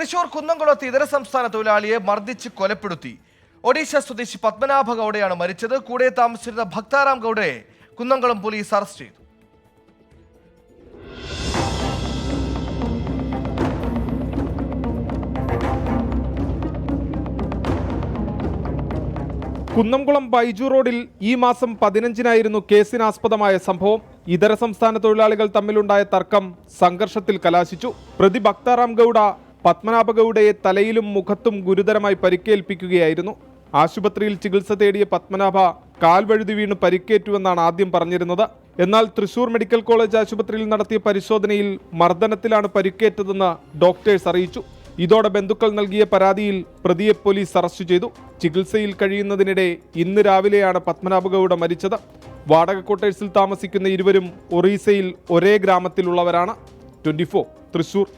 തൃശൂർ കുന്നംകുളത്ത് ഇതര സംസ്ഥാന തൊഴിലാളിയെ മർദ്ദിച്ച് കൊലപ്പെടുത്തി. ഒഡീഷ സ്വദേശി പത്മനാഭ ഗൌഡയാണ് മരിച്ചത്. കൂടെ താമസിച്ചിരുന്ന ഭക്താറാം ഗൌഡയെ കുന്നംകുളം പോലീസ് അറസ്റ്റ് ചെയ്തു. കുന്നംകുളം ബൈജു റോഡിൽ ഈ മാസം 15-നായിരുന്നു കേസിനാസ്പദമായ സംഭവം. ഇതര സംസ്ഥാന തൊഴിലാളികൾ തമ്മിലുണ്ടായ തർക്കം സംഘർഷത്തിൽ കലാശിച്ചു. പ്രതി ഭക്താറാം ഗൌഡ പത്മനാഭ ഗൌഡയെ തലയിലും മുഖത്തും ഗുരുതരമായി പരിക്കേൽപ്പിക്കുകയായിരുന്നു. ആശുപത്രിയിൽ ചികിത്സ തേടിയ പത്മനാഭ കാൽവഴുതി വീണ് പരിക്കേറ്റുവെന്നാണ് ആദ്യം പറഞ്ഞിരുന്നത്. എന്നാൽ തൃശൂർ മെഡിക്കൽ കോളേജ് ആശുപത്രിയിൽ നടത്തിയ പരിശോധനയിൽ മർദ്ദനത്തിലാണ് പരിക്കേറ്റതെന്ന് ഡോക്ടേഴ്സ് അറിയിച്ചു. ഇതോടെ ബന്ധുക്കൾ നൽകിയ പരാതിയിൽ പ്രതിയെ പോലീസ് അറസ്റ്റ് ചെയ്തു. ചികിത്സയിൽ കഴിയുന്നതിനിടെ ഇന്ന് രാവിലെയാണ് പത്മനാഭ ഗൌഡ മരിച്ചത്. വാടക ക്വാർട്ടേഴ്സിൽ താമസിക്കുന്ന ഇരുവരും ഒറീസയിൽ ഒരേ ഗ്രാമത്തിലുള്ളവരാണ്. 24 തൃശൂർ.